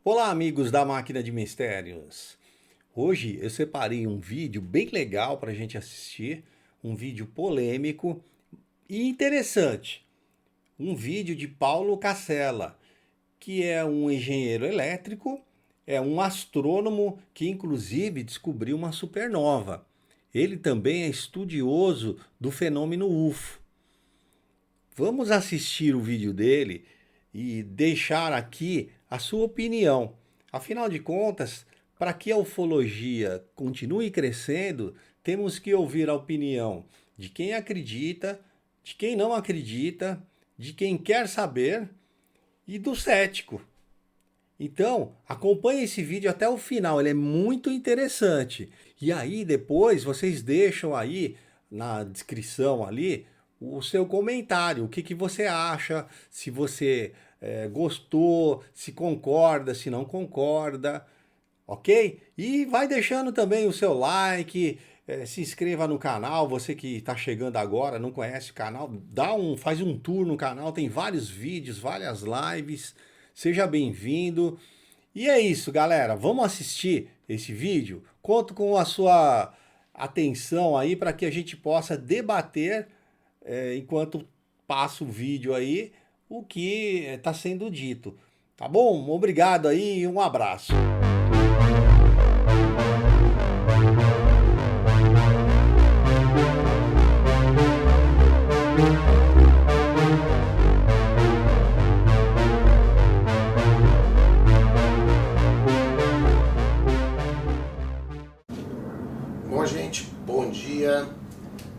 Olá, amigos da Máquina de Mistérios. Hoje eu separei um vídeo bem legal para a gente assistir, um vídeo polêmico e interessante. Um vídeo de Paulo Casella, que é um engenheiro elétrico, é um astrônomo que inclusive descobriu uma supernova. Ele também é estudioso do fenômeno UFO. Vamos assistir o vídeo dele e deixar aqui a sua opinião. Afinal de contas, para que a ufologia continue crescendo, temos que ouvir a opinião de quem acredita, de quem não acredita, de quem quer saber e do cético. Então, acompanhe esse vídeo até o final, ele é muito interessante. E aí depois vocês deixam aí na descrição ali o seu comentário, o que você acha, se você gostou, se concorda, se não concorda, ok? E vai deixando também o seu like, se inscreva no canal, você que está chegando agora, não conhece o canal, faz um tour no canal, tem vários vídeos, várias lives, seja bem-vindo. E é isso, galera, vamos assistir esse vídeo? Conto com a sua atenção aí para que a gente possa debater, enquanto passa o vídeo aí, o que está sendo dito. Tá bom? Obrigado aí e um abraço. Bom, gente, bom dia.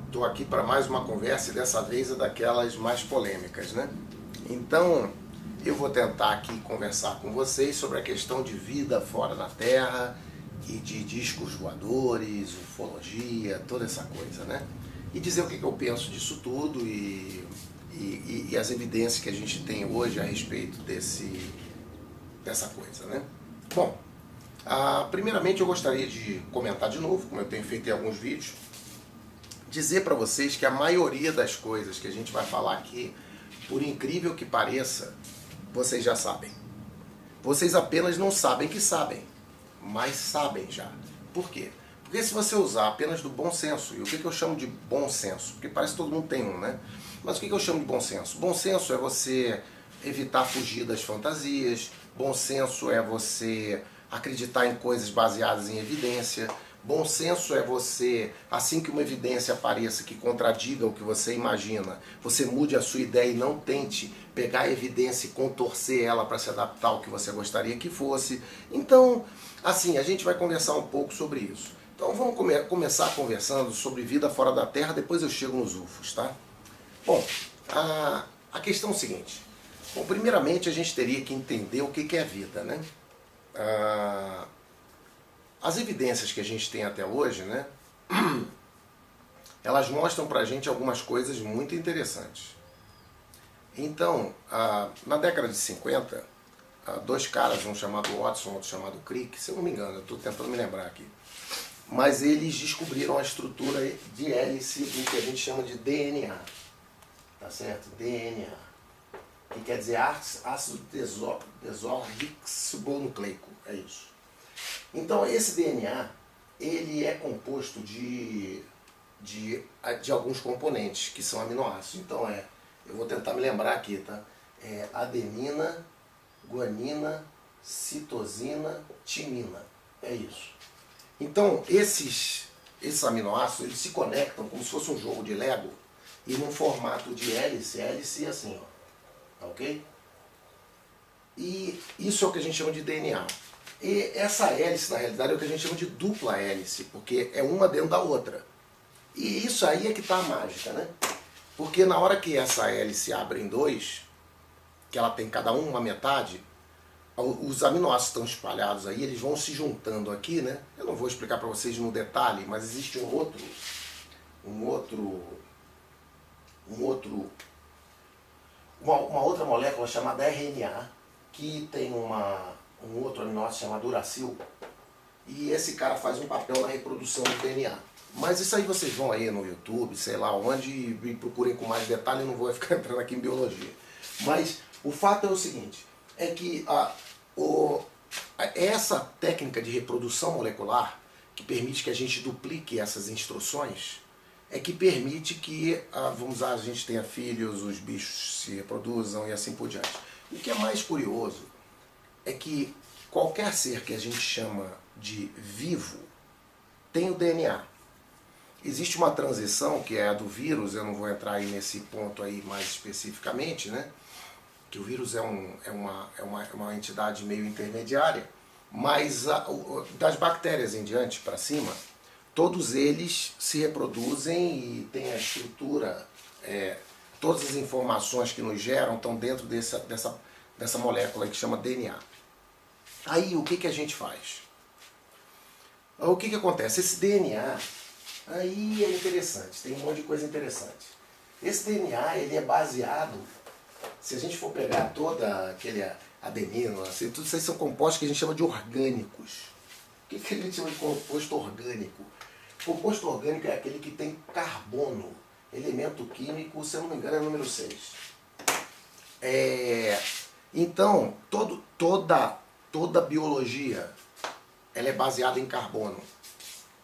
Estou aqui para mais uma conversa e dessa vez é daquelas mais polêmicas, né? Então, eu vou tentar aqui conversar com vocês sobre a questão de vida fora da Terra e de discos voadores, ufologia, toda essa coisa, né? E dizer o que eu penso disso tudo e as evidências que a gente tem hoje a respeito dessa coisa, né? Bom, primeiramente eu gostaria de comentar de novo, como eu tenho feito em alguns vídeos, dizer para vocês que a maioria das coisas que a gente vai falar aqui, por incrível que pareça, vocês já sabem. Vocês apenas não sabem que sabem, mas sabem já. Por quê? Porque se você usar apenas do bom senso, e o que eu chamo de bom senso? Porque parece que todo mundo tem um, né? Mas o que eu chamo de bom senso? Bom senso é você evitar fugir das fantasias, bom senso é você acreditar em coisas baseadas em evidência. Bom senso é você, assim que uma evidência apareça que contradiga o que você imagina, você mude a sua ideia e não tente pegar a evidência e contorcer ela para se adaptar ao que você gostaria que fosse. Então, assim, a gente vai conversar um pouco sobre isso. Então vamos começar conversando sobre vida fora da Terra, depois eu chego nos UFOs, tá? Bom, a questão é o seguinte. Bom, primeiramente a gente teria que entender o que é vida, né? As evidências que a gente tem até hoje, né, elas mostram pra gente algumas coisas muito interessantes. Então, na década de 50, dois caras, um chamado Watson, outro chamado Crick, se eu não me engano, eu estou tentando me lembrar aqui, mas eles descobriram a estrutura de hélice do que a gente chama de DNA, tá certo? DNA, que quer dizer ácido desoxirribonucleico, é isso. Então esse DNA, ele é composto de alguns componentes, que são aminoácidos. Então eu vou tentar me lembrar aqui, tá? Adenina, guanina, citosina, timina, é isso. Então esses aminoácidos, eles se conectam como se fosse um jogo de Lego, e num formato de hélice assim, ó, tá ok? E isso é o que a gente chama de DNA. E essa hélice, na realidade, é o que a gente chama de dupla hélice, porque é uma dentro da outra. E isso aí é que está a mágica, né? Porque na hora que essa hélice abre em dois, que ela tem cada uma metade, os aminoácidos estão espalhados aí, eles vão se juntando aqui, né? Eu não vou explicar para vocês no detalhe, mas existe uma outra molécula chamada RNA, que tem um outro aminoácido chamado uracil, e esse cara faz um papel na reprodução do DNA. Mas isso aí vocês vão aí no YouTube, sei lá onde, e procurem com mais detalhe, eu não vou ficar entrando aqui em biologia. Mas o fato é o seguinte, é que essa técnica de reprodução molecular, que permite que a gente duplique essas instruções, é que permite que, vamos lá, a gente tenha filhos, os bichos se reproduzam e assim por diante. O que é mais curioso é que qualquer ser que a gente chama de vivo tem o DNA. Existe uma transição, que é a do vírus, eu não vou entrar aí nesse ponto aí mais especificamente, né? Que o vírus é uma entidade meio intermediária, mas das bactérias em diante para cima, todos eles se reproduzem e têm a estrutura, todas as informações que nos geram estão dentro dessa molécula que chama DNA. Aí o que a gente faz? O que acontece? Esse DNA, aí é interessante, tem um monte de coisa interessante. Esse DNA ele é baseado, se a gente for pegar toda aquele adenino, assim, tudo isso aí são compostos que a gente chama de orgânicos. O que a gente chama de composto orgânico? Composto orgânico é aquele que tem carbono, elemento químico, se eu não me engano é o número 6. Então, toda biologia ela é baseada em carbono,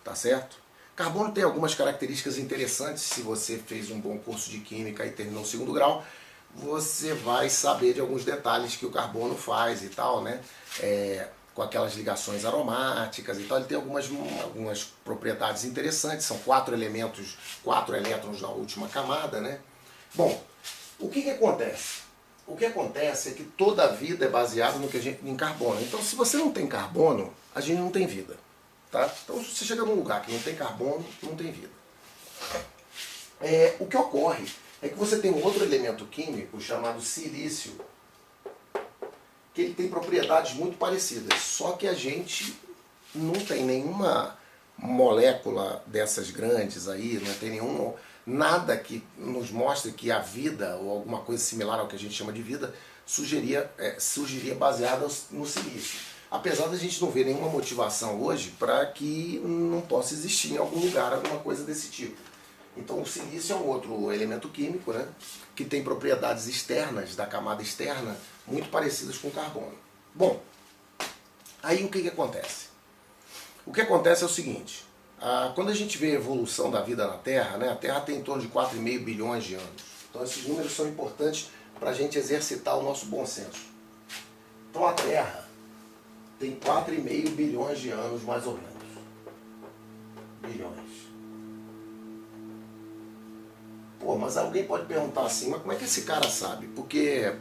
tá certo? Carbono tem algumas características interessantes. Se você fez um bom curso de química e terminou o 2º grau, você vai saber de alguns detalhes que o carbono faz e tal, né? Com aquelas ligações aromáticas e tal, ele tem algumas propriedades interessantes, são 4 elementos, 4 elétrons na última camada, né? Bom, o que acontece? O que acontece é que toda a vida é baseada em carbono. Então, se você não tem carbono, a gente não tem vida, tá? Então, se você chega num lugar que não tem carbono, não tem vida. O que ocorre é que você tem um outro elemento químico chamado silício, que ele tem propriedades muito parecidas, só que a gente não tem nenhuma molécula dessas grandes aí, não tem nada que nos mostre que a vida, ou alguma coisa similar ao que a gente chama de vida, surgiria baseada no silício. Apesar da gente não ver nenhuma motivação hoje para que não possa existir em algum lugar alguma coisa desse tipo. Então o silício é um outro elemento químico, né, que tem propriedades externas, da camada externa, muito parecidas com o carbono. Bom, aí o que acontece? O que acontece é o seguinte, quando a gente vê a evolução da vida na Terra, né, a Terra tem em torno de 4,5 bilhões de anos. Então esses números são importantes para a gente exercitar o nosso bom senso. Então a Terra tem 4,5 bilhões de anos, mais ou menos. Bilhões. Pô, mas alguém pode perguntar assim, mas como é que esse cara sabe? Porque,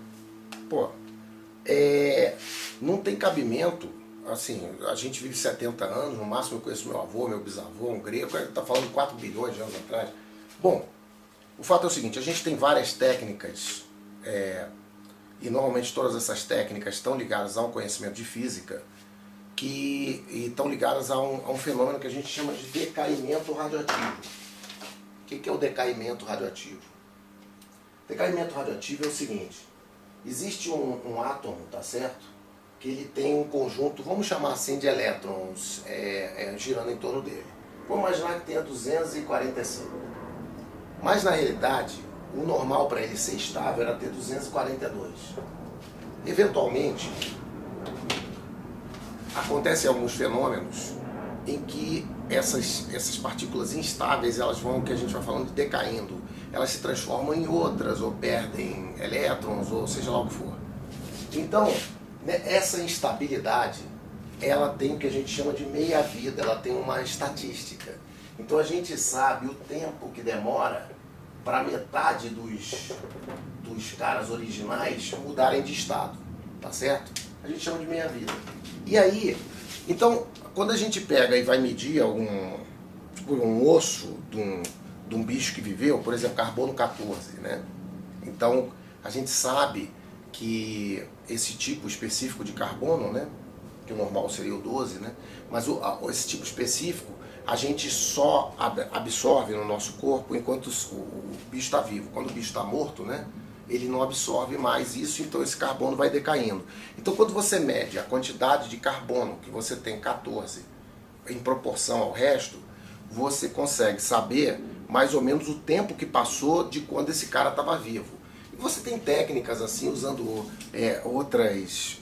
pô, não tem cabimento, assim, a gente vive 70 anos, no máximo eu conheço meu avô, meu bisavô, um grego, ele está falando de 4 bilhões de anos atrás. Bom, o fato é o seguinte, a gente tem várias técnicas, e normalmente todas essas técnicas estão ligadas a um conhecimento de física, e estão ligadas a um fenômeno que a gente chama de decaimento radioativo. O que é o decaimento radioativo? Decaimento radioativo é o seguinte, existe um átomo, tá certo? Que ele tem um conjunto, vamos chamar assim, de elétrons girando em torno dele. Vamos imaginar que tenha 245. Mas na realidade, o normal para ele ser estável era ter 242. Eventualmente, acontecem alguns fenômenos em que essas partículas instáveis, elas vão, que a gente vai falando, de decaindo. Elas se transformam em outras, ou perdem elétrons, ou seja lá o que for. Então, né, essa instabilidade, ela tem o que a gente chama de meia-vida, ela tem uma estatística. Então a gente sabe o tempo que demora para metade dos caras originais mudarem de estado, tá certo? A gente chama de meia-vida. E aí, então, quando a gente pega e vai medir um osso de um bicho que viveu, por exemplo, carbono 14, né? Então, a gente sabe que esse tipo específico de carbono, né, que o normal seria o 12, né, mas esse tipo específico a gente só absorve no nosso corpo enquanto o bicho está vivo. Quando o bicho está morto, né, ele não absorve mais isso, então esse carbono vai decaindo. Então quando você mede a quantidade de carbono que você tem, 14, em proporção ao resto, você consegue saber mais ou menos o tempo que passou de quando esse cara estava vivo. E você tem técnicas assim, usando outras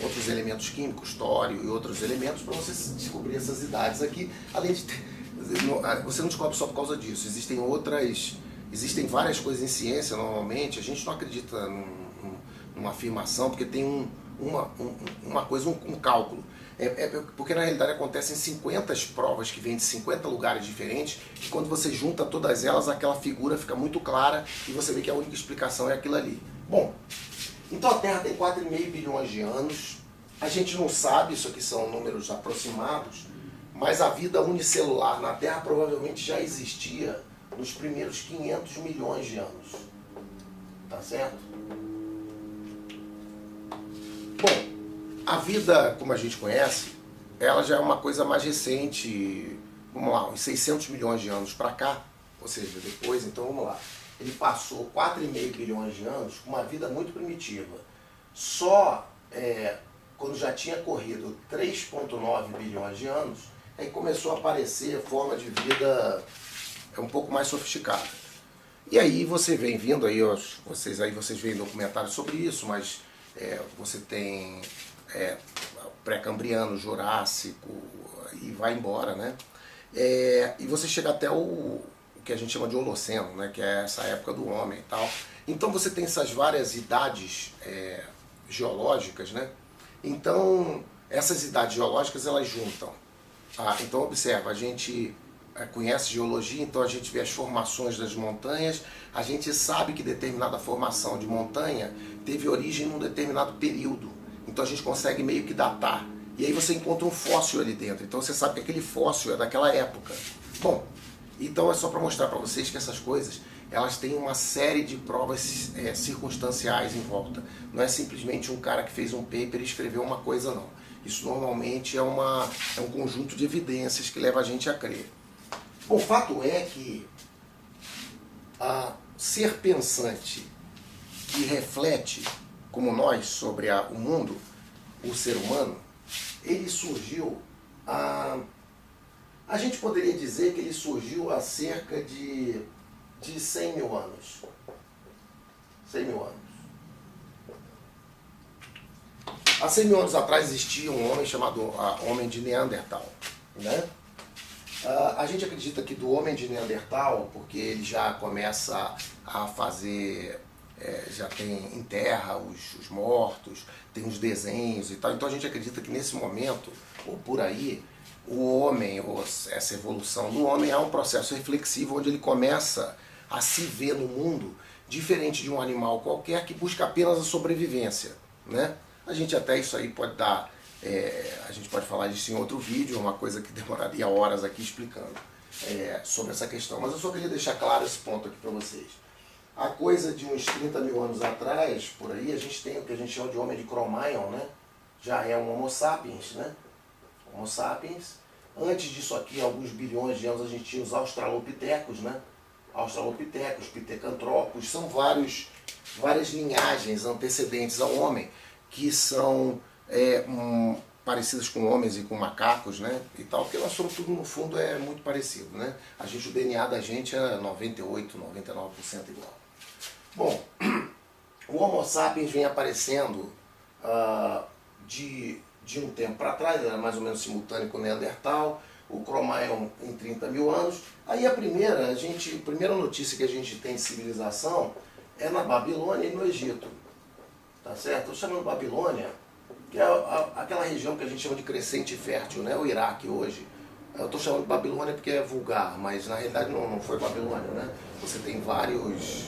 outros elementos químicos, tório e outros elementos, para você descobrir essas idades aqui. Além de ter, você não descobre só por causa disso, existem várias coisas em ciência. Normalmente a gente não acredita numa afirmação, porque tem uma coisa, um cálculo. Porque na realidade acontecem 50 provas que vêm de 50 lugares diferentes, e quando você junta todas elas, aquela figura fica muito clara e você vê que a única explicação é aquilo ali. Bom, então a Terra tem 4,5 bilhões de anos. A gente não sabe, isso aqui são números aproximados, mas a vida unicelular na Terra provavelmente já existia nos primeiros 500 milhões de anos. Tá certo? Bom, a vida, como a gente conhece, ela já é uma coisa mais recente, vamos lá, uns 600 milhões de anos para cá, ou seja, depois, então vamos lá. Ele passou 4,5 bilhões de anos com uma vida muito primitiva. Só quando já tinha corrido 3,9 bilhões de anos, aí começou a aparecer forma de vida um pouco mais sofisticada. E aí você vem vindo aí, vocês veem documentários sobre isso, mas você tem pré-cambriano, jurássico, e vai embora, né? E você chega até o que a gente chama de Holoceno, né? Que é essa época do homem e tal. Então você tem essas várias idades geológicas, né? Então essas idades geológicas elas juntam. Então observa, a gente conhece geologia, então a gente vê as formações das montanhas, a gente sabe que determinada formação de montanha teve origem num determinado período, então a gente consegue meio que datar, e aí você encontra um fóssil ali dentro, então você sabe que aquele fóssil é daquela época. Bom, então é só para mostrar para vocês que essas coisas, elas têm uma série de provas circunstanciais em volta, não é simplesmente um cara que fez um paper e escreveu uma coisa, não. Isso normalmente é um conjunto de evidências que leva a gente a crer. Bom, o fato é que ser pensante que reflete, como nós, sobre o mundo, o ser humano, ele surgiu, a gente poderia dizer que ele surgiu há cerca de 100 mil anos. 100 mil anos. Há 100 mil anos atrás existia um homem chamado Homem de Neandertal, né? A gente acredita que do Homem de Neandertal, porque ele já começa a fazer, já tem em terra os mortos, tem os desenhos e tal, então a gente acredita que nesse momento, ou por aí, o homem, ou essa evolução do homem, é um processo reflexivo onde ele começa a se ver no mundo diferente de um animal qualquer que busca apenas a sobrevivência, né? A gente até isso aí pode dar, a gente pode falar disso em outro vídeo, é uma coisa que demoraria horas aqui explicando sobre essa questão, mas eu só queria deixar claro esse ponto aqui para vocês. A coisa de uns 30 mil anos atrás, por aí, a gente tem o que a gente chama de homem de Cro-Magnon, né? Já é um Homo sapiens, né? Homo sapiens. Antes disso aqui, alguns bilhões de anos, a gente tinha os australopitecos, né? Australopitecos, pitecantropos, são várias linhagens antecedentes ao homem, que são parecidas com homens e com macacos, né? E tal, porque nós somos tudo, no fundo, muito parecido, né? O DNA da gente é 98, 99% igual. Bom, o Homo sapiens vem aparecendo de um tempo para trás, era mais ou menos simultâneo com o Neandertal, o Cro-Magnon em 30 mil anos. Aí a primeira notícia que a gente tem de civilização é na Babilônia e no Egito. Tá certo? Estou chamando Babilônia, que é aquela região que a gente chama de crescente fértil, né? O Iraque hoje. Eu estou chamando de Babilônia porque é vulgar, mas na realidade não foi Babilônia, né? Você tem vários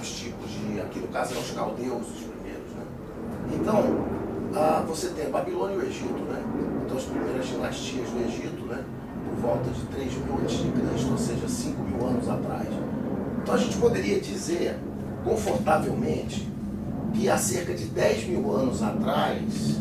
tipos de... Aqui no caso eram os caldeus os primeiros, né? Então, você tem a Babilônia e o Egito, né? Então as primeiras dinastias do Egito, né? Por volta de 3.000 a.C., ou seja, 5 mil anos atrás. Então a gente poderia dizer, confortavelmente, que há cerca de 10 mil anos atrás,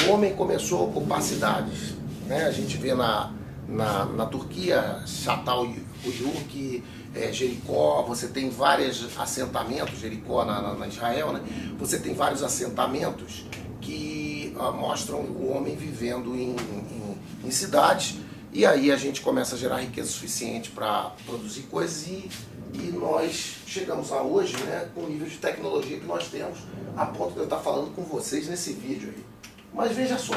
o homem começou a ocupar cidades, né? A gente vê na Turquia, Çatalhöyük, Jericó, você tem vários assentamentos, Jericó na Israel, né? Você tem vários assentamentos que mostram o homem vivendo em cidades, e aí a gente começa a gerar riqueza suficiente para produzir coisas, e E nós chegamos a hoje, né, com o nível de tecnologia que nós temos, a ponto de eu estar falando com vocês nesse vídeo aí. Mas veja só,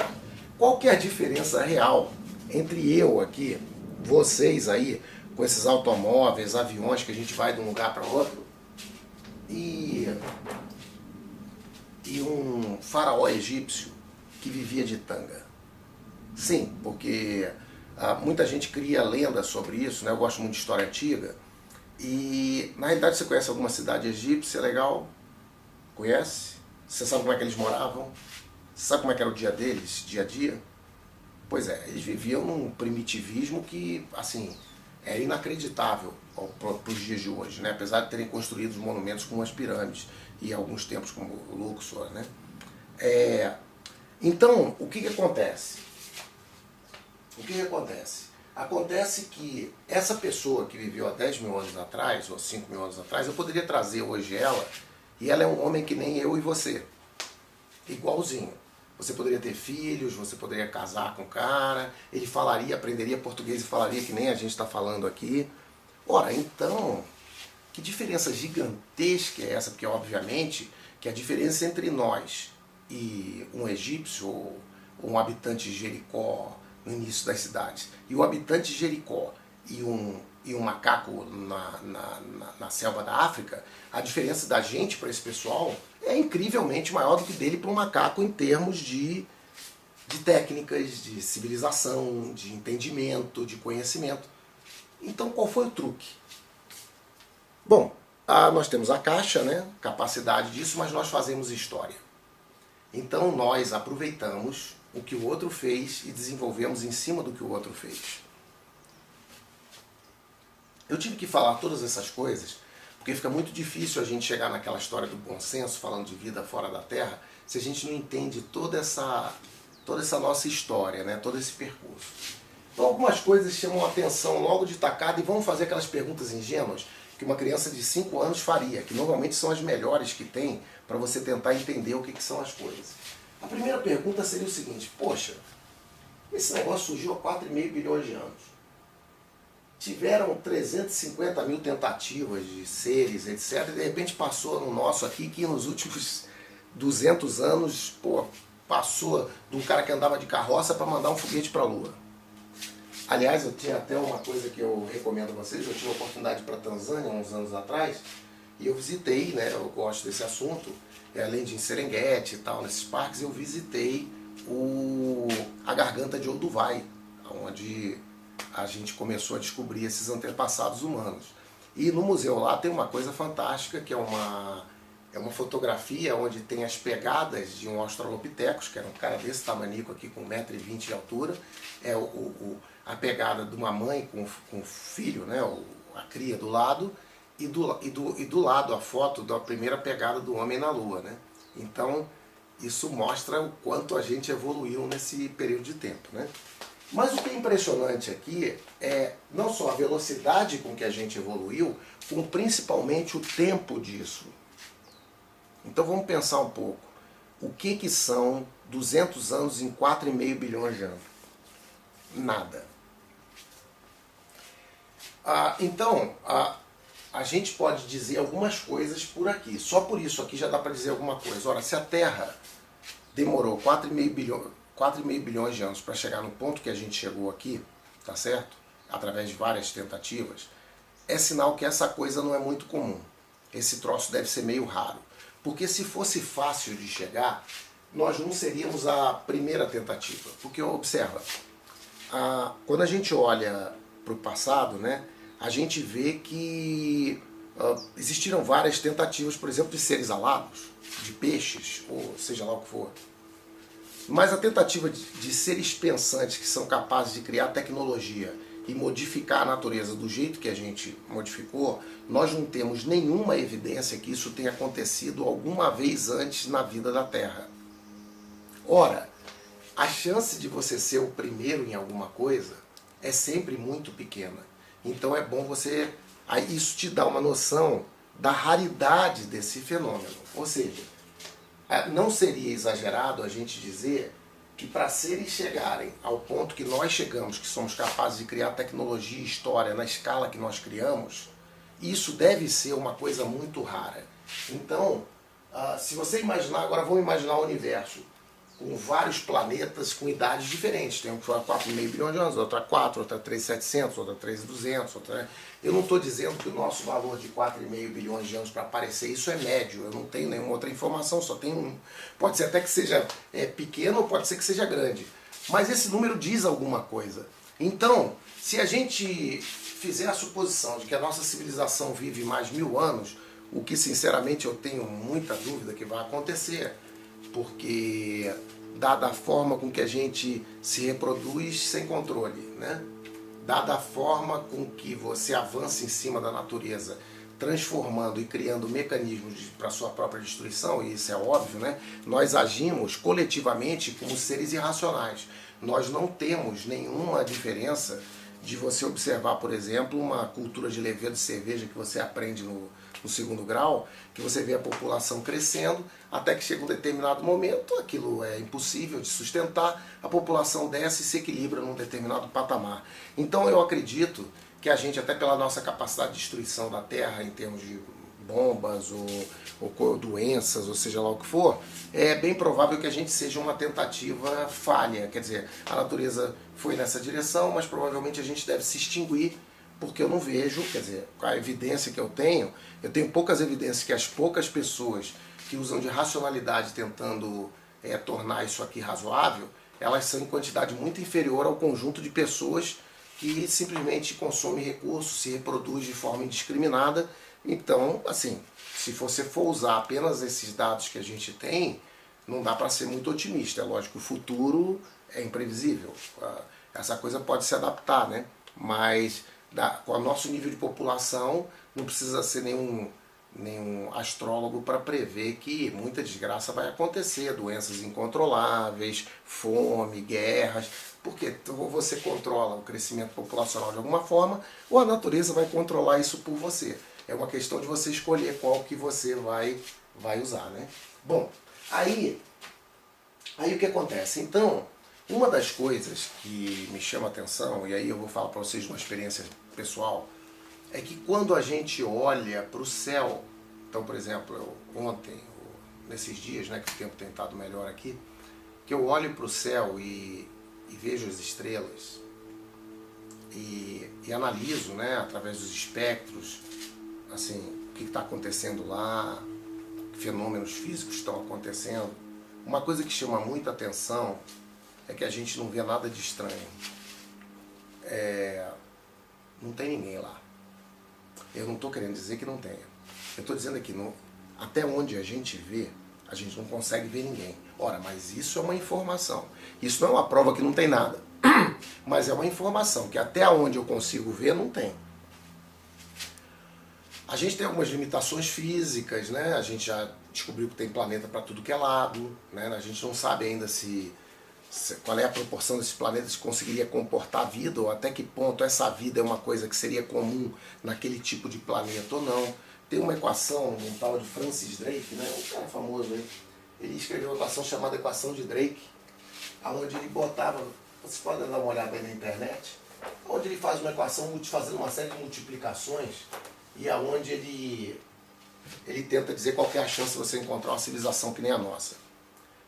qual que é a diferença real entre eu aqui, vocês aí, com esses automóveis, aviões que a gente vai de um lugar para outro, e um faraó egípcio que vivia de tanga? Sim, porque muita gente cria lendas sobre isso, né? Eu gosto muito de história antiga. E na realidade você conhece alguma cidade egípcia legal? Conhece? Você sabe como é que eles moravam? Você sabe como é que era o dia deles, dia a dia? Pois é, eles viviam num primitivismo que, assim, era inacreditável para os dias de hoje, né? Apesar de terem construído os monumentos como as pirâmides e alguns templos como o Luxor, né? Então, o que acontece? Acontece que essa pessoa que viveu há 10 mil anos atrás, ou 5 mil anos atrás, eu poderia trazer hoje ela, e ela é um homem que nem eu e você, igualzinho. Você poderia ter filhos, você poderia casar com o cara, ele falaria, aprenderia português e falaria que nem a gente está falando aqui. Ora, então, que diferença gigantesca é essa? Porque, obviamente, que a diferença entre nós e um egípcio ou um habitante de Jericó no início das cidades, e o habitante de Jericó e um macaco na selva da África, a diferença da gente para esse pessoal é incrivelmente maior do que dele para um macaco em termos de técnicas, de civilização, de entendimento, de conhecimento. Então qual foi o truque? Bom, nós temos a caixa, né, capacidade disso, mas nós fazemos história. Então nós aproveitamos o que o outro fez e desenvolvemos em cima do que o outro fez. Eu tive que falar todas essas coisas porque fica muito difícil a gente chegar naquela história do bom senso, falando de vida fora da Terra, se a gente não entende toda essa nossa história, né? Todo esse percurso. Então algumas coisas chamam a atenção logo de tacada e vamos fazer aquelas perguntas ingênuas que uma criança de 5 anos faria, que normalmente são as melhores que tem para você tentar entender o que são as coisas. A primeira pergunta seria o seguinte: poxa, esse negócio surgiu há 4,5 bilhões de anos. Tiveram 350 mil tentativas de seres, etc. E de repente passou no nosso aqui, que nos últimos 200 anos, passou de um cara que andava de carroça para mandar um foguete para a Lua. Aliás, eu tinha até uma coisa que eu recomendo a vocês. Eu tive a oportunidade para a Tanzânia uns anos atrás e eu visitei, né, eu gosto desse assunto, além de em Serengeti e tal, nesses parques, eu visitei a Garganta de Olduvai, onde a gente começou a descobrir esses antepassados humanos. E no museu lá tem uma coisa fantástica, que é uma fotografia onde tem as pegadas de um Australopithecus, que era um cara desse tamanico aqui, com 1,20 m de altura. A pegada de uma mãe com o filho, né, a cria do lado, e do lado a foto da primeira pegada do homem na Lua, né? Então isso mostra o quanto a gente evoluiu nesse período de tempo, né? Mas o que é impressionante aqui é não só a velocidade com que a gente evoluiu, como principalmente o tempo disso. Então vamos pensar um pouco. O que são 200 anos em 4,5 bilhões de anos? Nada. Então, a gente pode dizer algumas coisas por aqui. Só por isso aqui já dá para dizer alguma coisa. Ora, se a Terra demorou 4,5 bilhões de anos para chegar no ponto que a gente chegou aqui, tá certo? Através de várias tentativas, é sinal que essa coisa não é muito comum. Esse troço deve ser meio raro. Porque se fosse fácil de chegar, nós não seríamos a primeira tentativa. Porque, observa, quando a gente olha para o passado, né, a gente vê que existiram várias tentativas, por exemplo, de seres alados, de peixes, ou seja lá o que for. Mas a tentativa de seres pensantes que são capazes de criar tecnologia e modificar a natureza do jeito que a gente modificou, nós não temos nenhuma evidência que isso tenha acontecido alguma vez antes na vida da Terra. Ora, a chance de você ser o primeiro em alguma coisa é sempre muito pequena. Então é bom você... Isso te dá uma noção da raridade desse fenômeno. Ou seja, não seria exagerado a gente dizer que para seres chegarem ao ponto que nós chegamos, que somos capazes de criar tecnologia e história na escala que nós criamos, isso deve ser uma coisa muito rara. Então, se você imaginar, agora vamos imaginar o universo com vários planetas com idades diferentes. Tem um que foi a 4,5 bilhões de anos, outra 4, outra 3,700, outra 3,200. Outra... Eu não estou dizendo que o nosso valor de 4,5 bilhões de anos para aparecer, isso é médio. Eu não tenho nenhuma outra informação, só tenho um. Pode ser até que seja pequeno ou pode ser que seja grande. Mas esse número diz alguma coisa. Então, se a gente fizer a suposição de que a nossa civilização vive mais 1000 anos, o que sinceramente eu tenho muita dúvida que vai acontecer, porque dada a forma com que a gente se reproduz sem controle, né? Dada a forma com que você avança em cima da natureza, transformando e criando mecanismos para sua própria destruição, e isso é óbvio, né? Nós agimos coletivamente como seres irracionais. Nós não temos nenhuma diferença de você observar, por exemplo, uma cultura de levedo de cerveja que você aprende no segundo grau, que você vê a população crescendo, até que chega um determinado momento, aquilo é impossível de sustentar, a população desce e se equilibra num determinado patamar. Então eu acredito que a gente, até pela nossa capacidade de destruição da Terra, em termos de bombas ou doenças, ou seja lá o que for, é bem provável que a gente seja uma tentativa falha. Quer dizer, a natureza foi nessa direção, mas provavelmente a gente deve se extinguir, porque eu não vejo, quer dizer, a evidência que eu tenho poucas evidências que as poucas pessoas que usam de racionalidade tentando tornar isso aqui razoável, elas são em quantidade muito inferior ao conjunto de pessoas que simplesmente consomem recursos, se reproduz de forma indiscriminada. Então, assim, se você for usar apenas esses dados que a gente tem, não dá para ser muito otimista. É lógico que o futuro é imprevisível. Essa coisa pode se adaptar, né? Mas com o nosso nível de população, não precisa ser nenhum astrólogo para prever que muita desgraça vai acontecer, doenças incontroláveis, fome, guerras, porque ou você controla o crescimento populacional de alguma forma, ou a natureza vai controlar isso por você. É uma questão de você escolher qual que você vai usar, né? Bom, aí o que acontece? Então, uma das coisas que me chama a atenção, e aí eu vou falar para vocês de uma experiência pessoal, é que quando a gente olha para o céu, então, por exemplo, ontem, nesses dias, né, que o tempo tem estado melhor aqui, que eu olho para o céu e vejo as estrelas e analiso, né, através dos espectros, assim, o que está acontecendo lá, que fenômenos físicos estão acontecendo. Uma coisa que chama muita atenção é que a gente não vê nada de estranho. Não tem ninguém lá. Eu não estou querendo dizer que não tenha. Eu estou dizendo aqui, até onde a gente vê, a gente não consegue ver ninguém. Ora, mas isso é uma informação. Isso não é uma prova que não tem nada. Mas é uma informação que até onde eu consigo ver, não tem. A gente tem algumas limitações físicas, né? A gente já descobriu que tem planeta para tudo que é lado, né? A gente não sabe ainda qual é a proporção desses planetas que conseguiria comportar vida, ou até que ponto essa vida é uma coisa que seria comum naquele tipo de planeta ou não. Tem uma equação, um tal de Francis Drake, né? Um cara famoso aí. Ele escreveu uma equação chamada equação de Drake, onde ele botava, vocês podem dar uma olhada aí na internet, onde ele faz uma equação fazendo uma série de multiplicações, e aonde ele tenta dizer qual é a chance de você encontrar uma civilização que nem a nossa.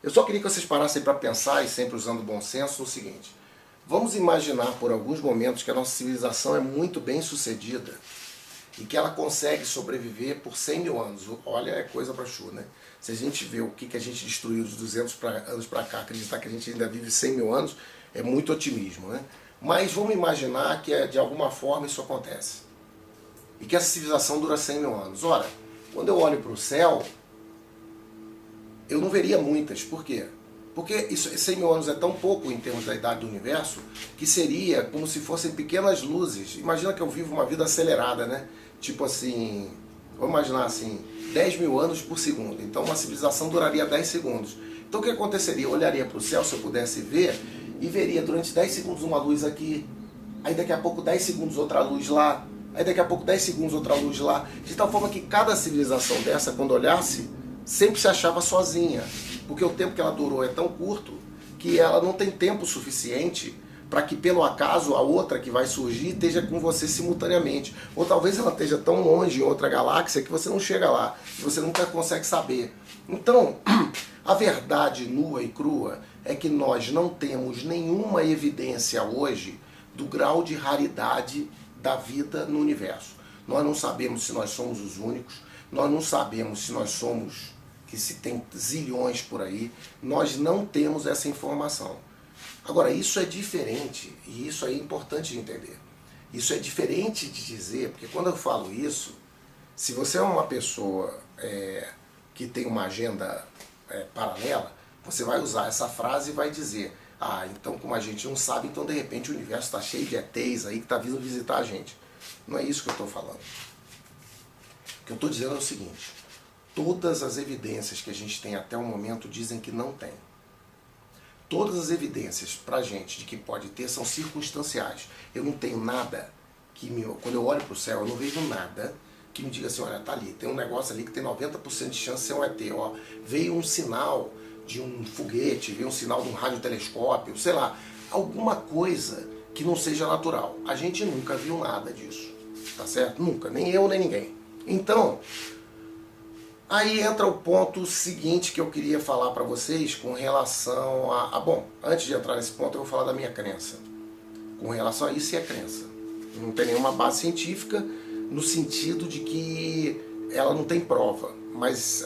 Eu só queria que vocês parassem para pensar, e sempre usando bom senso, no seguinte: vamos imaginar por alguns momentos que a nossa civilização é muito bem sucedida e que ela consegue sobreviver por 100 mil anos. Olha, é coisa pra chu, né? Se a gente vê o que a gente destruiu de 200 anos para cá, acreditar que a gente ainda vive 100 mil anos, é muito otimismo, né? Mas vamos imaginar que de alguma forma isso acontece e que essa civilização dura 100 mil anos. Ora, quando eu olho para o céu, eu não veria muitas. Por quê? Porque 100 mil anos é tão pouco em termos da idade do universo, que seria como se fossem pequenas luzes. Imagina que eu vivo uma vida acelerada, né? Tipo assim, vamos imaginar assim, 10 mil anos por segundo. Então uma civilização duraria 10 segundos. Então o que aconteceria? Eu olharia para o céu, se eu pudesse ver, e veria durante 10 segundos uma luz aqui, aí daqui a pouco 10 segundos outra luz lá, aí daqui a pouco 10 segundos outra luz lá, de tal forma que cada civilização dessa, quando olhasse, sempre se achava sozinha, porque o tempo que ela durou é tão curto que ela não tem tempo suficiente para que pelo acaso a outra que vai surgir esteja com você simultaneamente. Ou talvez ela esteja tão longe em outra galáxia que você não chega lá, e você nunca consegue saber. Então, a verdade nua e crua é que nós não temos nenhuma evidência hoje do grau de raridade da vida no universo. Nós não sabemos se nós somos os únicos, nós não sabemos se nós somos, que se tem zilhões por aí, nós não temos essa informação. Agora, isso é diferente, e isso é importante de entender. Isso é diferente de dizer, porque quando eu falo isso, se você é uma pessoa que tem uma agenda paralela, você vai usar essa frase e vai dizer: ah, então como a gente não sabe, então de repente o universo está cheio de ETs aí que está vindo visitar a gente. Não é isso que eu estou falando. O que eu estou dizendo é o seguinte: todas as evidências que a gente tem até o momento dizem que não tem. Todas as evidências pra gente de que pode ter são circunstanciais. Eu não tenho nada que quando eu olho pro céu, eu não vejo nada que me diga assim: olha, tá ali, tem um negócio ali que tem 90% de chance de ser um ET, ó. Veio um sinal de um foguete, veio um sinal de um radiotelescópio, sei lá, alguma coisa que não seja natural. A gente nunca viu nada disso, tá certo? Nunca, nem eu, nem ninguém. Então, aí entra o ponto seguinte que eu queria falar para vocês com relação bom, antes de entrar nesse ponto eu vou falar da minha crença. Com relação a isso, é crença. Não tem nenhuma base científica no sentido de que ela não tem prova, mas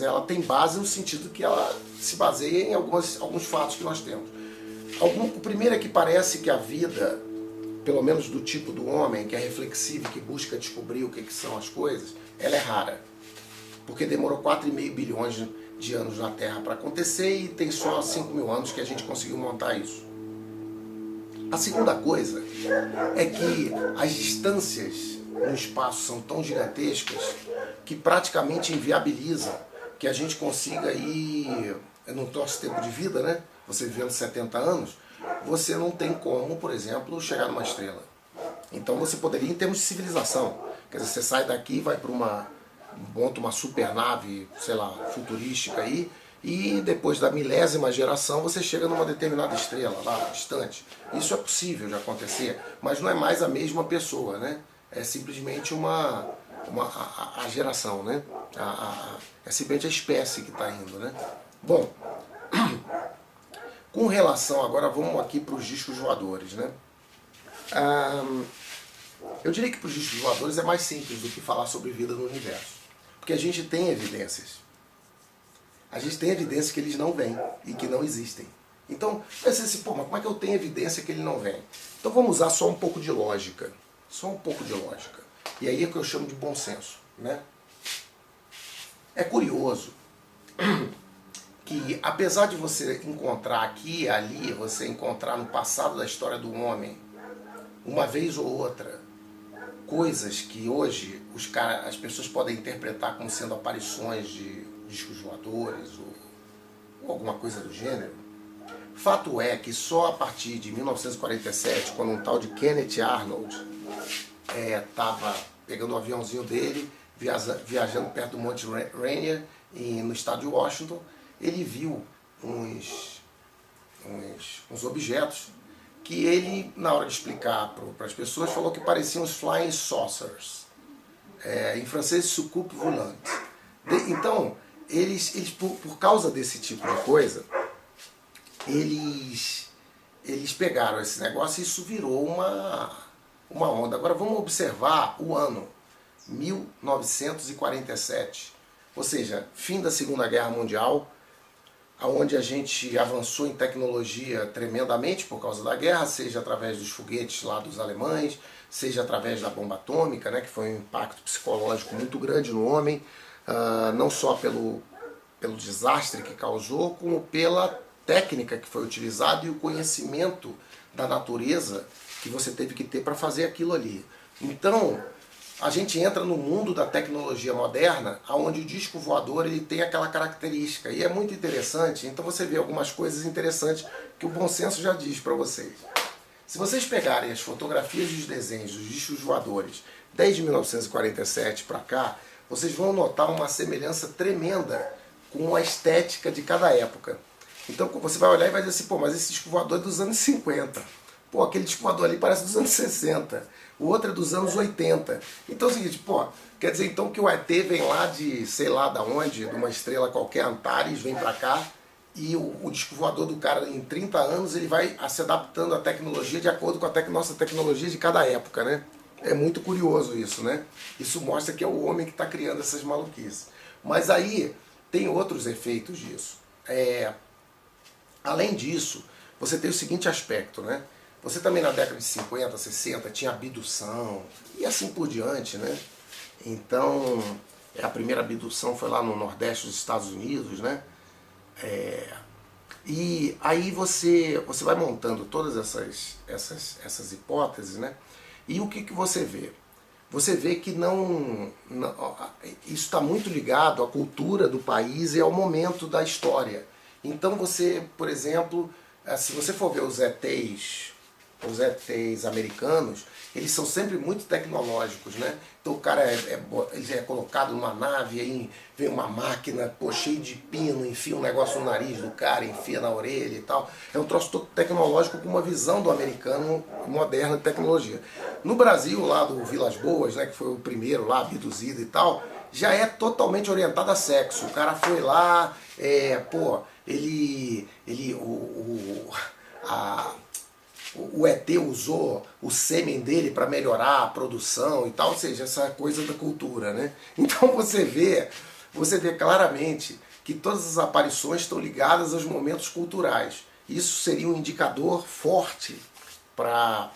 ela tem base no sentido que ela se baseia em alguns fatos que nós temos. O primeiro é que parece que a vida, pelo menos do tipo do homem, que é reflexivo, que busca descobrir o que são as coisas, ela é rara. Porque demorou 4,5 bilhões de anos na Terra para acontecer e tem só 5 mil anos que a gente conseguiu montar isso. A segunda coisa é que as distâncias no espaço são tão gigantescas que praticamente inviabiliza que a gente consiga ir no nosso tempo de vida, né? Você vivendo 70 anos, você não tem como, por exemplo, chegar numa estrela. Então você poderia, em termos de civilização, quer dizer, você sai daqui e vai para monta uma supernave, sei lá, futurística aí, e depois da milésima geração você chega numa determinada estrela lá, distante. Isso é possível de acontecer, mas não é mais a mesma pessoa, né? É simplesmente a geração, né? É simplesmente a espécie que está indo, né? Bom, com relação, agora vamos aqui para os discos voadores, né? Eu diria que para os discos voadores é mais simples do que falar sobre vida no universo. Porque a gente tem evidências. A gente tem evidências que eles não vêm e que não existem. Então, pensa assim, pô, mas como é que eu tenho evidência que ele não vem? Então vamos usar só um pouco de lógica. Só um pouco de lógica. E aí é o que eu chamo de bom senso, né? É curioso que, apesar de você encontrar aqui e ali, você encontrar no passado da história do homem, uma vez ou outra, coisas que hoje as pessoas podem interpretar como sendo aparições de discos voadores ou alguma coisa do gênero. Fato é que só a partir de 1947, quando um tal de Kenneth Arnold estava pegando o aviãozinho dele, viajando perto do Monte Rainier, no estado de Washington, ele viu uns objetos que ele, na hora de explicar para as pessoas, falou que pareciam os flying saucers. Em francês, soucoupe volante. Então, eles por causa desse tipo de coisa, eles pegaram esse negócio e isso virou uma onda. Agora vamos observar o ano 1947, ou seja, fim da Segunda Guerra Mundial, onde a gente avançou em tecnologia tremendamente por causa da guerra, seja através dos foguetes lá dos alemães, seja através da bomba atômica, né, que foi um impacto psicológico muito grande no homem, não só pelo desastre que causou, como pela técnica que foi utilizada e o conhecimento da natureza que você teve que ter para fazer aquilo ali. Então, a gente entra no mundo da tecnologia moderna, onde o disco voador ele tem aquela característica. E é muito interessante, então você vê algumas coisas interessantes que o bom senso já diz para vocês. Se vocês pegarem as fotografias e os desenhos dos discos voadores desde 1947 para cá, vocês vão notar uma semelhança tremenda com a estética de cada época. Então você vai olhar e vai dizer assim, pô, mas esse disco voador é dos anos 50. Pô, aquele disco voador ali parece dos anos 60, o outro é dos anos 80. Então é o seguinte, pô, quer dizer então que o ET vem lá de, sei lá da onde, de uma estrela qualquer, Antares, vem pra cá, e o disco voador do cara em 30 anos ele vai se adaptando à tecnologia de acordo com a nossa tecnologia de cada época, né? É muito curioso isso, né? Isso mostra que é o homem que está criando essas maluquices. Mas aí tem outros efeitos disso. Além disso, você tem o seguinte aspecto, né? Você também na década de 50, 60 tinha abdução e assim por diante, né? Então, a primeira abdução foi lá no Nordeste dos Estados Unidos, né? E aí você vai montando todas essas hipóteses, né? E o que você vê? Você vê que isso está muito ligado à cultura do país e ao momento da história. Então você, por exemplo, se você for ver os ETs americanos, eles são sempre muito tecnológicos, né? Então o cara ele é colocado numa nave, aí vem uma máquina, pô, cheia de pino, enfia um negócio no nariz do cara, enfia na orelha e tal. É um troço todo tecnológico com uma visão do americano moderna de tecnologia. No Brasil, lá do Vilas Boas, né, que foi o primeiro lá, abduzido e tal, já é totalmente orientado a sexo. O cara foi lá, o ET usou o sêmen dele para melhorar a produção e tal, ou seja, essa coisa da cultura, né? Então você vê claramente que todas as aparições estão ligadas aos momentos culturais. Isso seria um indicador forte para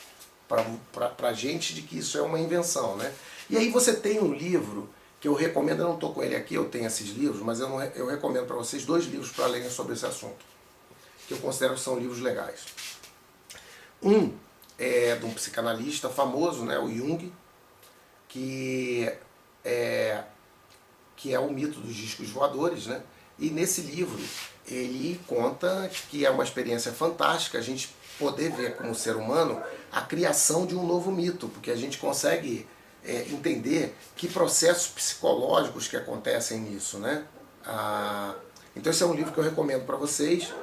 a gente de que isso é uma invenção, né? E aí você tem um livro que eu recomendo, eu não estou com ele aqui, eu tenho esses livros, mas eu recomendo para vocês 2 livros para lerem sobre esse assunto, que eu considero que são livros legais. Um é de um psicanalista famoso, né, o Jung, que é o mito dos discos voadores, né? E nesse livro ele conta que é uma experiência fantástica a gente poder ver como ser humano a criação de um novo mito, porque a gente consegue entender que processos psicológicos que acontecem nisso, né? Então esse é um livro que eu recomendo para vocês.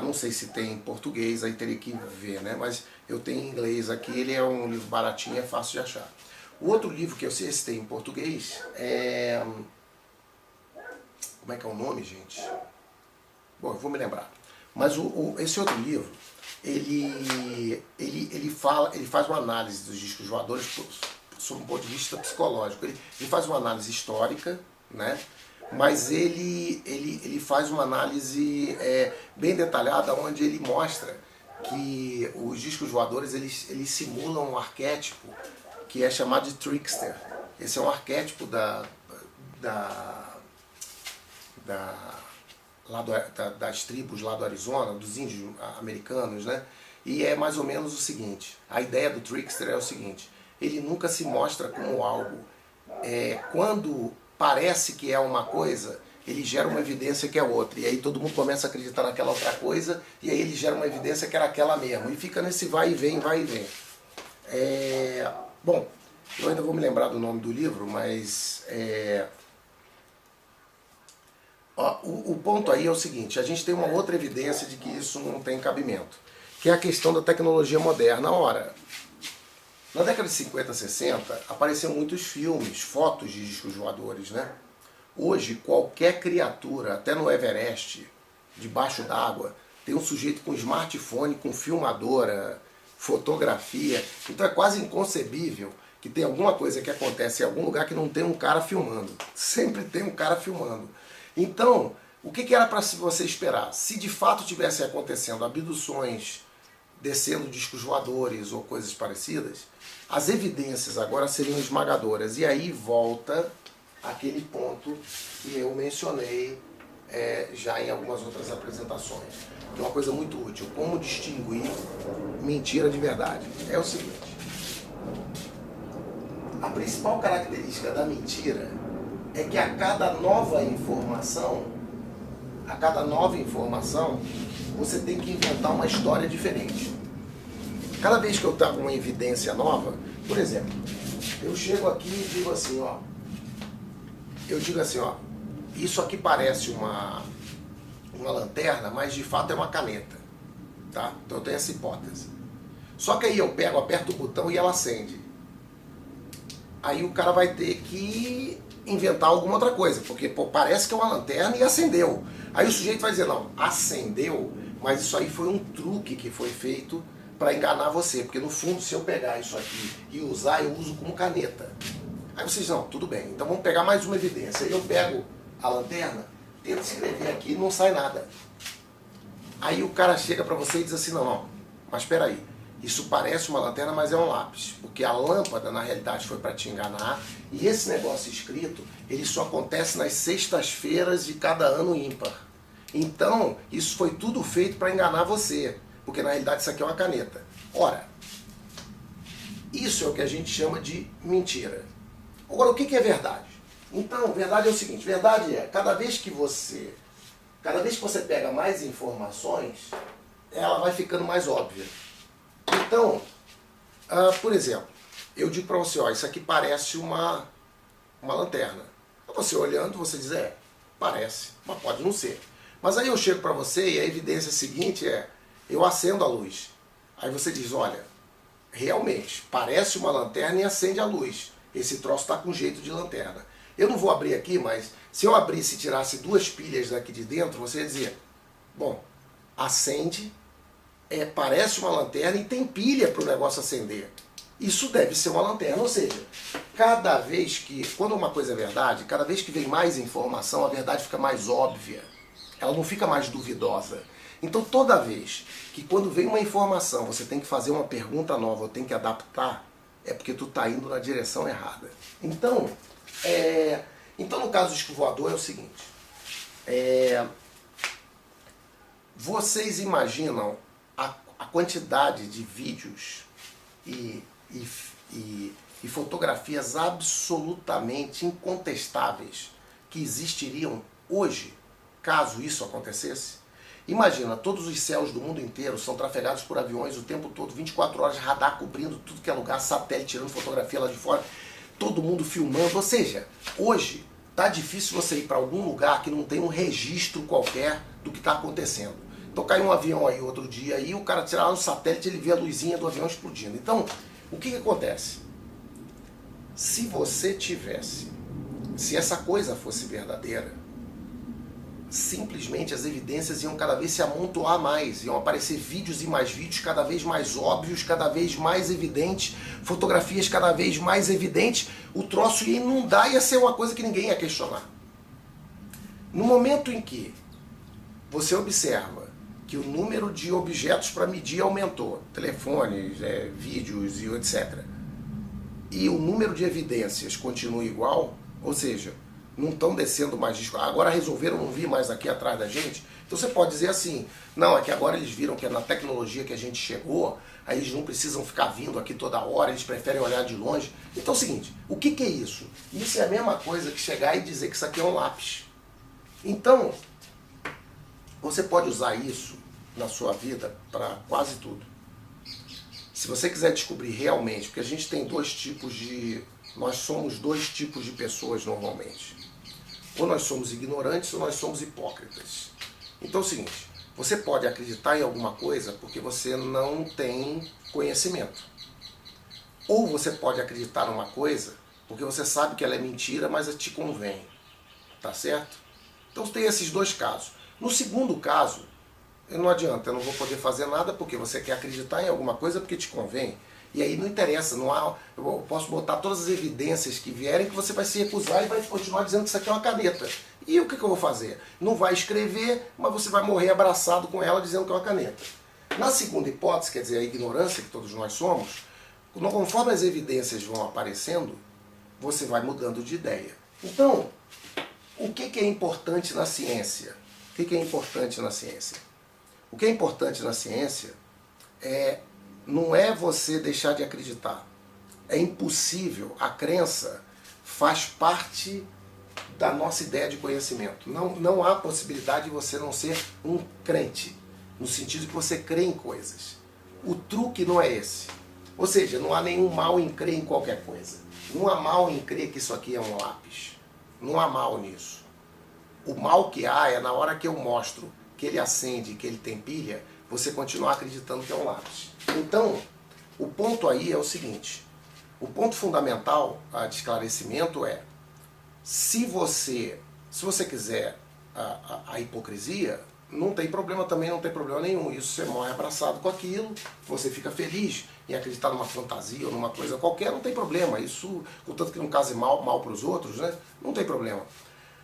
Não sei se tem em português, aí teria que ver, né? Mas eu tenho em inglês aqui, ele é um livro baratinho, é fácil de achar. O outro livro que eu sei se tem em português é... Como é que é o nome, gente? Bom, eu vou me lembrar. Mas esse outro livro, ele faz uma análise dos discos voadores sob um ponto de vista psicológico. Ele faz uma análise histórica, né? Mas ele faz uma análise bem detalhada, onde ele mostra que os discos voadores eles simulam um arquétipo que é chamado de trickster. Esse é um arquétipo das tribos lá do Arizona, dos índios americanos, né? E é mais ou menos o seguinte, a ideia do trickster é o seguinte, ele nunca se mostra como algo. Quando parece que é uma coisa, ele gera uma evidência que é outra, e aí todo mundo começa a acreditar naquela outra coisa, e aí ele gera uma evidência que era aquela mesmo, e fica nesse vai e vem, vai e vem. Bom, eu ainda vou me lembrar do nome do livro, mas o ponto aí é o seguinte, a gente tem uma outra evidência de que isso não tem cabimento, que é a questão da tecnologia moderna. Ora, na década de 50, 60, apareceram muitos filmes, fotos de discos voadores, né? Hoje, qualquer criatura, até no Everest, debaixo d'água, tem um sujeito com smartphone, com filmadora, fotografia. Então é quase inconcebível que tem alguma coisa que acontece em algum lugar que não tem um cara filmando. Sempre tem um cara filmando. Então, o que era para você esperar? Se de fato tivessem acontecendo abduções, descendo discos voadores ou coisas parecidas, as evidências agora seriam esmagadoras. E aí volta aquele ponto que eu mencionei já em algumas outras apresentações. Que é uma coisa muito útil. Como distinguir mentira de verdade? É o seguinte. A principal característica da mentira é que a cada nova informação, você tem que inventar uma história diferente. Cada vez que eu trago uma evidência nova, por exemplo, eu chego aqui e digo assim, ó, isso aqui parece uma lanterna, mas de fato é uma caneta, tá? Então eu tenho essa hipótese. Só que aí eu pego, aperto o botão e ela acende. Aí o cara vai ter que inventar alguma outra coisa, porque pô, parece que é uma lanterna e acendeu. Aí o sujeito vai dizer, não, acendeu, mas isso aí foi um truque que foi feito para enganar você, porque no fundo se eu pegar isso aqui e usar, eu uso como caneta. Aí vocês, não, tudo bem, então vamos pegar mais uma evidência. Aí eu pego a lanterna, tento escrever aqui e não sai nada. Aí o cara chega para você e diz assim, não, não, mas espera aí, isso parece uma lanterna, mas é um lápis, porque a lâmpada na realidade foi para te enganar, e esse negócio escrito, ele só acontece nas sextas-feiras de cada ano ímpar. Então, isso foi tudo feito para enganar você, porque na realidade isso aqui é uma caneta. Ora, isso é o que a gente chama de mentira. Agora, o que é verdade? Então, verdade é o seguinte, verdade é, cada vez que você pega mais informações, ela vai ficando mais óbvia. Então, por exemplo, eu digo para você, ó, isso aqui parece uma lanterna. Você olhando, você diz, parece, mas pode não ser. Mas aí eu chego para você e a evidência seguinte é, eu acendo a luz. Aí você diz, olha, realmente, parece uma lanterna e acende a luz. Esse troço está com jeito de lanterna. Eu não vou abrir aqui, mas se eu abrisse e tirasse 2 pilhas daqui de dentro, você ia dizer, bom, acende, parece uma lanterna e tem pilha para o negócio acender. Isso deve ser uma lanterna, ou seja, cada vez que, quando uma coisa é verdade, cada vez que vem mais informação, a verdade fica mais óbvia. Ela não fica mais duvidosa. Então toda vez que quando vem uma informação, você tem que fazer uma pergunta nova, ou tem que adaptar, é porque tu está indo na direção errada. Então no caso do disco voador é o seguinte, vocês imaginam a quantidade de vídeos e fotografias absolutamente incontestáveis que existiriam hoje, caso isso acontecesse? Imagina, todos os céus do mundo inteiro são trafegados por aviões o tempo todo, 24 horas, radar cobrindo tudo que é lugar, satélite tirando fotografia lá de fora, todo mundo filmando, ou seja, hoje tá difícil você ir para algum lugar que não tem um registro qualquer do que está acontecendo. Então caiu um avião aí outro dia e o cara tirar lá no satélite, ele vê a luzinha do avião explodindo. Então, o que acontece? Se essa coisa fosse verdadeira, simplesmente as evidências iam cada vez se amontoar mais, iam aparecer vídeos e mais vídeos cada vez mais óbvios, cada vez mais evidentes, fotografias cada vez mais evidentes, o troço ia inundar, ia ser uma coisa que ninguém ia questionar. No momento em que você observa que o número de objetos para medir aumentou, telefones, vídeos e etc., e o número de evidências continua igual, ou seja, não estão descendo mais disco, agora resolveram não vir mais aqui atrás da gente, então você pode dizer assim, não, é que agora eles viram que é na tecnologia que a gente chegou, aí eles não precisam ficar vindo aqui toda hora, eles preferem olhar de longe. Então é o seguinte, o que é isso? Isso é a mesma coisa que chegar e dizer que isso aqui é um lápis. Então, você pode usar isso na sua vida para quase tudo. Se você quiser descobrir realmente, porque a gente tem nós somos 2 tipos de pessoas normalmente. Ou nós somos ignorantes ou nós somos hipócritas. Então é o seguinte, você pode acreditar em alguma coisa porque você não tem conhecimento. Ou você pode acreditar numa coisa porque você sabe que ela é mentira, mas te convém. Tá certo? Então tem esses 2 casos. No segundo caso, não adianta, eu não vou poder fazer nada porque você quer acreditar em alguma coisa porque te convém. E aí não interessa, eu posso botar todas as evidências que vierem que você vai se recusar e vai continuar dizendo que isso aqui é uma caneta. E o que eu vou fazer? Não vai escrever, mas você vai morrer abraçado com ela dizendo que é uma caneta. Na segunda hipótese, quer dizer, a ignorância que todos nós somos, conforme as evidências vão aparecendo, você vai mudando de ideia. Então, o que é importante na ciência? O que é importante na ciência? O que é importante na ciência não é você deixar de acreditar. É impossível. A crença faz parte da nossa ideia de conhecimento. Não há possibilidade de você não ser um crente, no sentido de que você crê em coisas. O truque não é esse. Ou seja, não há nenhum mal em crer em qualquer coisa. Não há mal em crer que isso aqui é um lápis. Não há mal nisso. O mal que há é na hora que eu mostro que ele acende, que ele tem pilha, você continuar acreditando que é um lápis. Então, o ponto aí é o seguinte, o ponto fundamental de esclarecimento é, se você quiser a hipocrisia, não tem problema também, não tem problema nenhum. Isso você morre abraçado com aquilo, você fica feliz em acreditar numa fantasia ou numa coisa qualquer, não tem problema. Isso, contanto que não case mal para os outros, né? Não tem problema.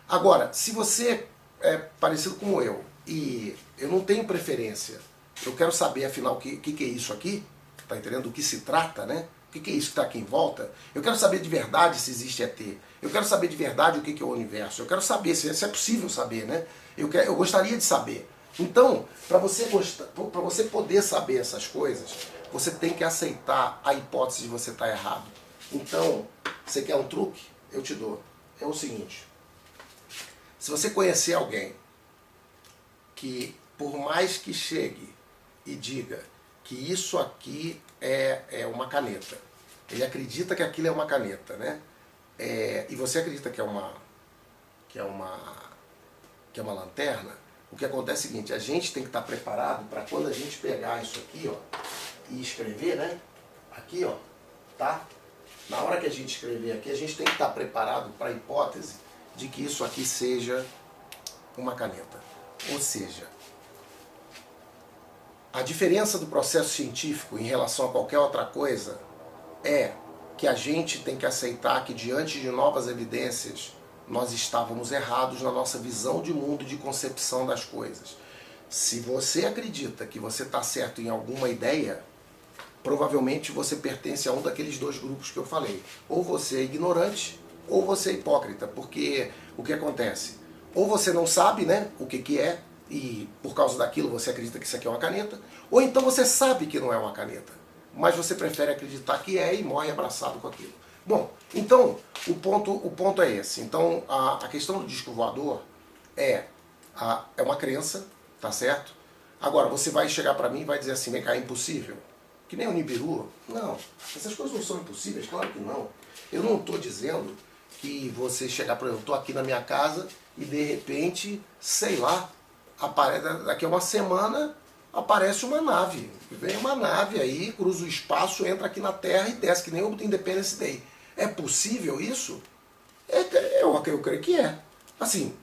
Agora, se você é parecido como eu e eu não tenho preferência, eu quero saber afinal o que é isso aqui, tá entendendo? Do que se trata, né? O que é isso que está aqui em volta? Eu quero saber de verdade se existe ET. Eu quero saber de verdade o que é o universo. Eu quero saber se é possível saber, né? Eu gostaria de saber. Então, para você poder saber essas coisas, você tem que aceitar a hipótese de você estar errado. Então, você quer um truque? Eu te dou. É o seguinte. Se você conhecer alguém que, por mais que chegue e diga que isso aqui é uma caneta, ele acredita que aquilo é uma caneta, né? E você acredita que é uma lanterna, o que acontece é o seguinte, a gente tem que estar preparado para quando a gente pegar isso aqui, ó, e escrever, né? Aqui, ó, tá? Na hora que a gente escrever aqui, a gente tem que estar preparado para a hipótese de que isso aqui seja uma caneta. Ou seja, a diferença do processo científico em relação a qualquer outra coisa é que a gente tem que aceitar que diante de novas evidências nós estávamos errados na nossa visão de mundo, de concepção das coisas. Se você acredita que você está certo em alguma ideia, provavelmente você pertence a um daqueles dois grupos que eu falei. Ou você é ignorante, ou você é hipócrita, porque o que acontece? Ou você não sabe, né, o que é, e por causa daquilo você acredita que isso aqui é uma caneta, ou então você sabe que não é uma caneta, mas você prefere acreditar que é e morre abraçado com aquilo. Bom, então o ponto é esse. Então a questão do disco voador é uma crença, tá certo? Agora você vai chegar para mim e vai dizer assim, vem cá, é impossível? Que nem o Nibiru? Não, essas coisas não são impossíveis, claro que não. Eu não estou dizendo que você chegar, por exemplo, eu estou aqui na minha casa e de repente, sei lá, daqui a uma semana aparece uma nave. Vem uma nave aí, cruza o espaço, entra aqui na Terra e desce, que nem o Independence Day. É possível isso? Eu creio que é. Assim,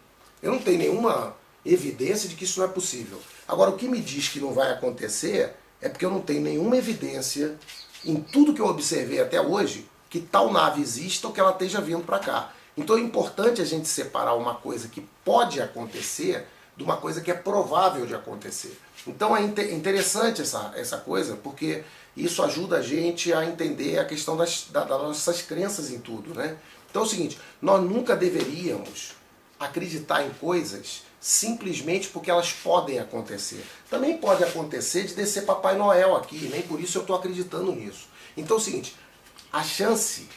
eu não tenho nenhuma evidência de que isso não é possível. Agora, o que me diz que não vai acontecer é porque eu não tenho nenhuma evidência em tudo que eu observei até hoje que tal nave exista ou que ela esteja vindo para cá. Então é importante a gente separar uma coisa que pode acontecer de uma coisa que é provável de acontecer. Então é interessante essa coisa, porque isso ajuda a gente a entender a questão das nossas crenças em tudo, né? Então é o seguinte, nós nunca deveríamos acreditar em coisas simplesmente porque elas podem acontecer. Também pode acontecer de descer Papai Noel aqui, nem por isso eu estou acreditando nisso. Então é o seguinte, a chance,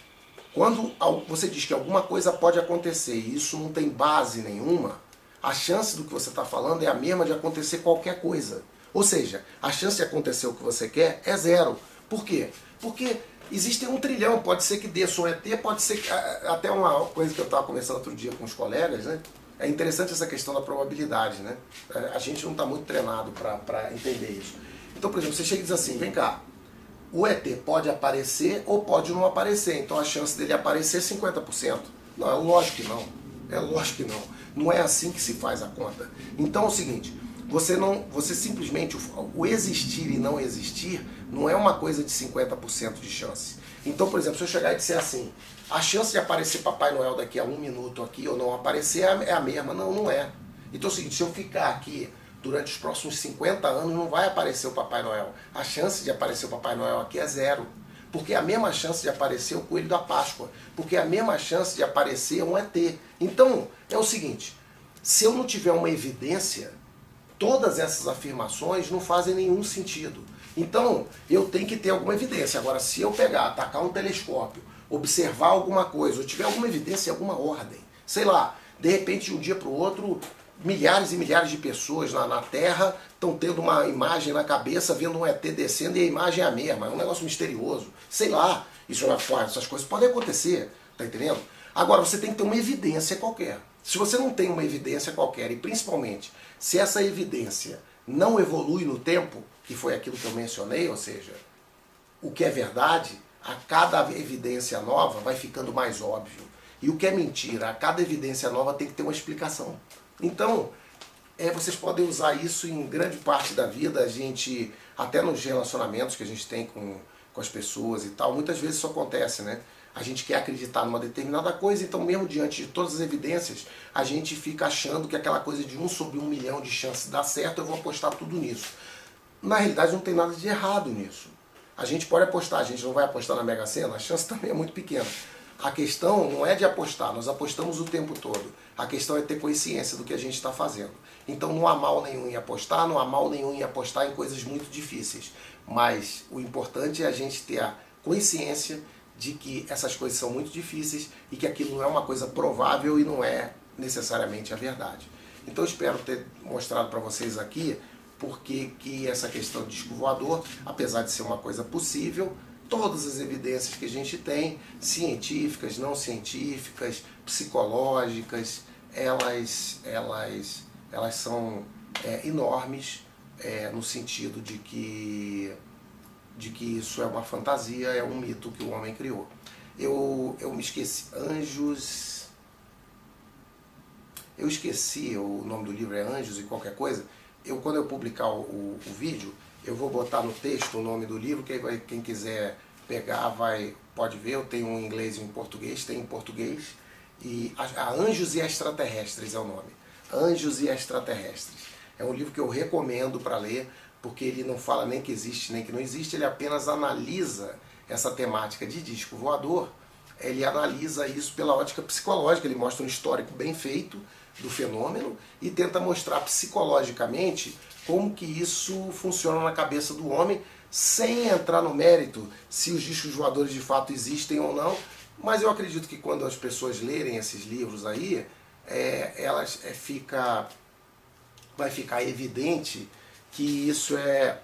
quando você diz que alguma coisa pode acontecer e isso não tem base nenhuma, a chance do que você está falando é a mesma de acontecer qualquer coisa. Ou seja, a chance de acontecer o que você quer é zero. Por quê? Porque existem 1 trilhão, pode ser que dê só ET, pode ser que, até uma coisa que eu estava conversando outro dia com os colegas, né? É interessante essa questão da probabilidade, né? A gente não está muito treinado para entender isso. Então, por exemplo, você chega e diz assim, vem cá, o ET pode aparecer ou pode não aparecer, então a chance dele aparecer é 50%. Não, é lógico que não. É lógico que não. Não é assim que se faz a conta. Então é o seguinte, você simplesmente, o existir e não existir não é uma coisa de 50% de chance. Então, por exemplo, se eu chegar e disser assim, a chance de aparecer Papai Noel daqui a 1 minuto aqui ou não aparecer é a mesma. Não, não é. Então é o seguinte, se eu ficar aqui durante os próximos 50 anos, não vai aparecer o Papai Noel. A chance de aparecer o Papai Noel aqui é zero. Porque é a mesma chance de aparecer o Coelho da Páscoa. Porque é a mesma chance de aparecer um ET. Então, é o seguinte, se eu não tiver uma evidência, todas essas afirmações não fazem nenhum sentido. Então, eu tenho que ter alguma evidência. Agora, se eu pegar, atacar um telescópio, observar alguma coisa, ou tiver alguma evidência em alguma ordem, sei lá, de repente de um dia para o outro, milhares e milhares de pessoas na Terra estão tendo uma imagem na cabeça, vendo um ET descendo e a imagem é a mesma, é um negócio misterioso. Sei lá, essas coisas podem acontecer, tá entendendo? Agora, você tem que ter uma evidência qualquer. Se você não tem uma evidência qualquer, e principalmente se essa evidência não evolui no tempo, que foi aquilo que eu mencionei, ou seja, o que é verdade, a cada evidência nova vai ficando mais óbvio. E o que é mentira, a cada evidência nova tem que ter uma explicação. Então, vocês podem usar isso em grande parte da vida, a gente, até nos relacionamentos que a gente tem com as pessoas e tal, muitas vezes isso acontece, né? A gente quer acreditar numa determinada coisa, então mesmo diante de todas as evidências, a gente fica achando que aquela coisa de 1 sobre 1 milhão de chances de dar certo, eu vou apostar tudo nisso. Na realidade não tem nada de errado nisso. A gente pode apostar, a gente não vai apostar na Mega Sena, a chance também é muito pequena. A questão não é de apostar, nós apostamos o tempo todo. A questão é ter consciência do que a gente está fazendo. Então não há mal nenhum em apostar, não há mal nenhum em apostar em coisas muito difíceis. Mas o importante é a gente ter a consciência de que essas coisas são muito difíceis e que aquilo não é uma coisa provável e não é necessariamente a verdade. Então eu espero ter mostrado para vocês aqui porque que essa questão de disco voador, apesar de ser uma coisa possível, todas as evidências que a gente tem, científicas, não científicas, psicológicas, elas são enormes no sentido de que isso é uma fantasia, é um mito que o homem criou. Eu me esqueci, Anjos... Eu esqueci, o nome do livro é Anjos e qualquer coisa. Quando eu publicar o vídeo, eu vou botar no texto o nome do livro, que quem quiser pegar pode ver. Eu tenho em inglês e em português, tem em português. E Anjos e Extraterrestres é o nome. Anjos e Extraterrestres. É um livro que eu recomendo para ler, porque ele não fala nem que existe nem que não existe, ele apenas analisa essa temática de disco voador, ele analisa isso pela ótica psicológica, ele mostra um histórico bem feito do fenômeno e tenta mostrar psicologicamente como que isso funciona na cabeça do homem, sem entrar no mérito se os discos voadores de fato existem ou não, mas eu acredito que quando as pessoas lerem esses livros aí, vai ficar evidente que isso é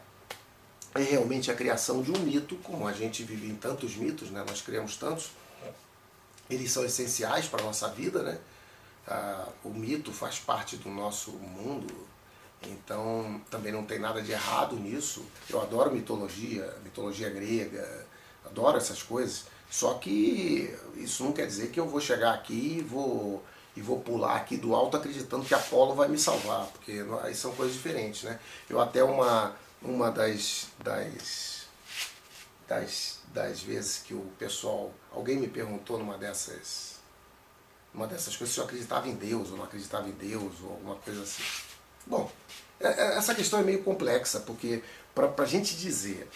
realmente a criação de um mito, como a gente vive em tantos mitos, né? Nós criamos tantos, eles são essenciais para a nossa vida, né? O mito faz parte do nosso mundo, então também não tem nada de errado nisso. Eu adoro mitologia grega, adoro essas coisas, só que isso não quer dizer que eu vou chegar aqui e vou pular aqui do alto acreditando que Apolo vai me salvar, porque aí são coisas diferentes, né? Eu até uma das vezes que o pessoal, alguém me perguntou numa dessas coisas se eu acreditava em Deus ou não acreditava em Deus ou alguma coisa assim. Bom, essa questão é meio complexa, porque para a gente dizer,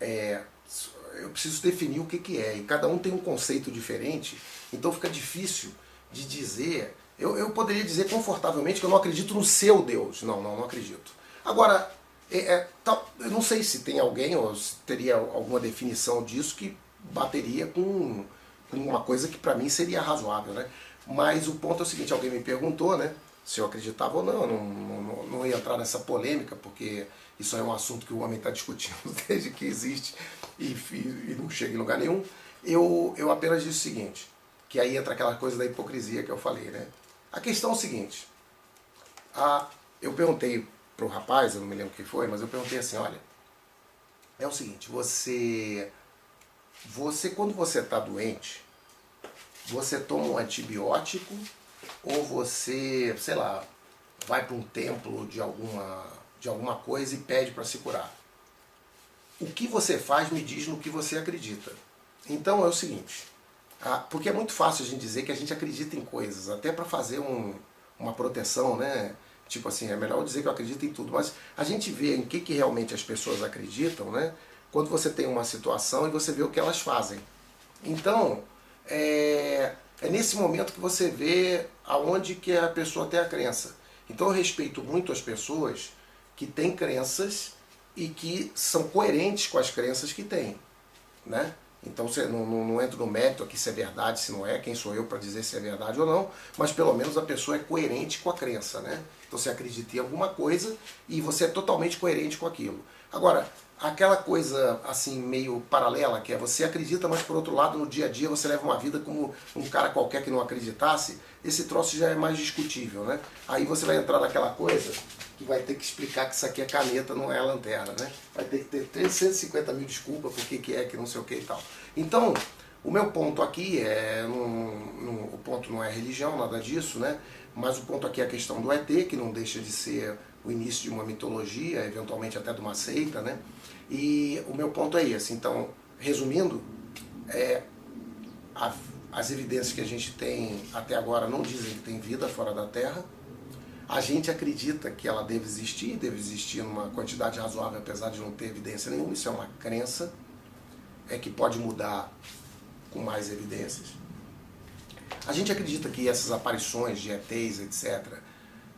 eu preciso definir o que é, e cada um tem um conceito diferente, então fica difícil de dizer. Eu poderia dizer confortavelmente que eu não acredito no seu Deus. Não acredito. Agora, eu não sei se tem alguém ou se teria alguma definição disso que bateria com uma coisa que para mim seria razoável, né? Mas o ponto é o seguinte, alguém me perguntou, né, se eu acreditava ou não. Não ia entrar nessa polêmica, porque isso é um assunto que o homem está discutindo desde que existe e não chega em lugar nenhum. Eu apenas disse o seguinte, que aí entra aquela coisa da hipocrisia que eu falei, né? A questão é o seguinte, eu perguntei para o rapaz, eu não me lembro quem foi, mas eu perguntei assim, olha, é o seguinte, você quando você está doente, você toma um antibiótico ou você, sei lá, vai para um templo de alguma coisa e pede para se curar? O que você faz me diz no que você acredita. Então é o seguinte, porque é muito fácil a gente dizer que a gente acredita em coisas, até para fazer uma proteção, né? Tipo assim, é melhor eu dizer que eu acredito em tudo, mas a gente vê em que realmente as pessoas acreditam, né? Quando você tem uma situação e você vê o que elas fazem. Então, é nesse momento que você vê aonde que a pessoa tem a crença. Então eu respeito muito as pessoas que têm crenças e que são coerentes com as crenças que têm, né? Então você não entra no mérito aqui se é verdade, se não é, quem sou eu para dizer se é verdade ou não, mas pelo menos a pessoa é coerente com a crença, né? Então você acredita em alguma coisa e você é totalmente coerente com aquilo. Agora, aquela coisa assim meio paralela, que é você acredita, mas por outro lado no dia a dia você leva uma vida como um cara qualquer que não acreditasse, esse troço já é mais discutível, né? Aí você vai entrar naquela coisa que vai ter que explicar que isso aqui é caneta, não é lanterna, né? Vai ter que ter 350 mil desculpas por que é que não sei o que e tal. Então, o meu ponto aqui é, o ponto não é religião, nada disso, né? Mas o ponto aqui é a questão do ET, que não deixa de ser o início de uma mitologia, eventualmente até de uma seita, né? E o meu ponto é esse. Então, resumindo, as evidências que a gente tem até agora não dizem que tem vida fora da Terra. A gente acredita que ela deve existir numa quantidade razoável, apesar de não ter evidência nenhuma. Isso é uma crença, que pode mudar com mais evidências. A gente acredita que essas aparições de ETs, etc.,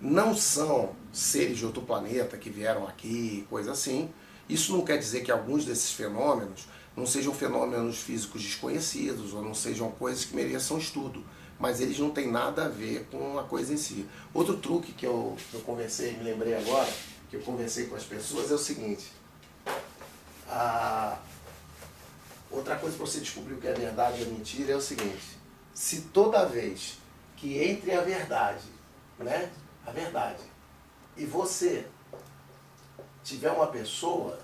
não são seres de outro planeta que vieram aqui, coisa assim. Isso não quer dizer que alguns desses fenômenos não sejam fenômenos físicos desconhecidos ou não sejam coisas que mereçam estudo, mas eles não têm nada a ver com a coisa em si. Outro truque que eu conversei, me lembrei agora, que eu conversei com as pessoas, é o seguinte. Outra coisa para você descobrir o que é verdade e mentira é o seguinte. Se toda vez que entre a verdade, né, a verdade, e você tiver uma pessoa,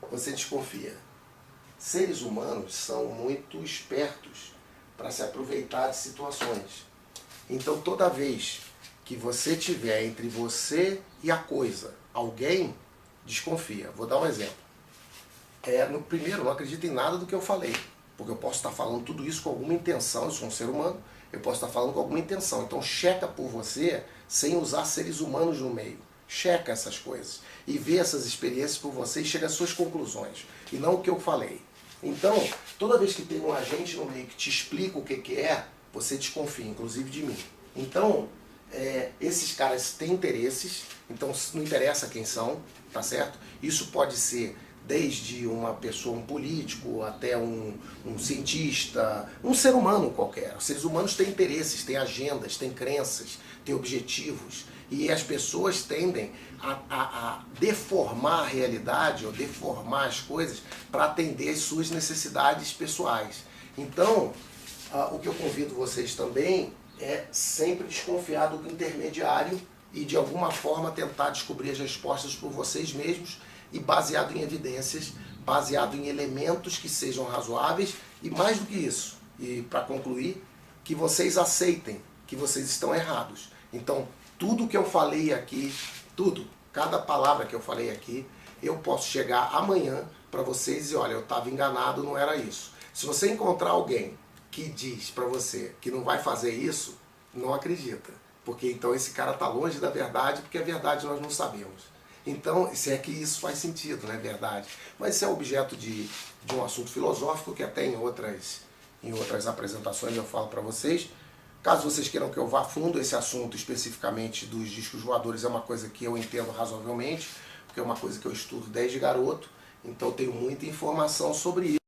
você desconfia. Seres humanos são muito espertos para se aproveitar de situações. Então toda vez que você tiver entre você e a coisa alguém, desconfia. Vou dar um exemplo. No primeiro, não acredito em nada do que eu falei, porque eu posso estar falando tudo isso com alguma intenção, eu sou um ser humano, eu posso estar falando com alguma intenção. Então checa por você sem usar seres humanos no meio. Checa essas coisas e vê essas experiências por você e chega às suas conclusões, e não o que eu falei. Então, toda vez que tem um agente no meio que te explica o que é, você desconfia, inclusive de mim. Então, esses caras têm interesses, então não interessa quem são, tá certo? Isso pode ser desde uma pessoa, um político, até um cientista, um ser humano qualquer. Os seres humanos têm interesses, têm agendas, têm crenças, têm objetivos. E as pessoas tendem a deformar a realidade ou deformar as coisas para atender às suas necessidades pessoais. Então, o que eu convido vocês também é sempre desconfiar do intermediário e de alguma forma tentar descobrir as respostas por vocês mesmos e baseado em evidências, baseado em elementos que sejam razoáveis e mais do que isso, e para concluir, que vocês aceitem que vocês estão errados. Então, tudo que eu falei aqui, tudo, cada palavra que eu falei aqui, eu posso chegar amanhã para vocês e dizer, olha, eu estava enganado, não era isso. Se você encontrar alguém que diz para você que não vai fazer isso, não acredita. Porque então esse cara está longe da verdade, porque a verdade nós não sabemos. Então, se é que isso faz sentido, não é verdade? Mas isso é objeto de um assunto filosófico que até em outras apresentações eu falo para vocês. Caso vocês queiram que eu vá a fundo, esse assunto especificamente dos discos voadores é uma coisa que eu entendo razoavelmente, porque é uma coisa que eu estudo desde garoto, então eu tenho muita informação sobre isso.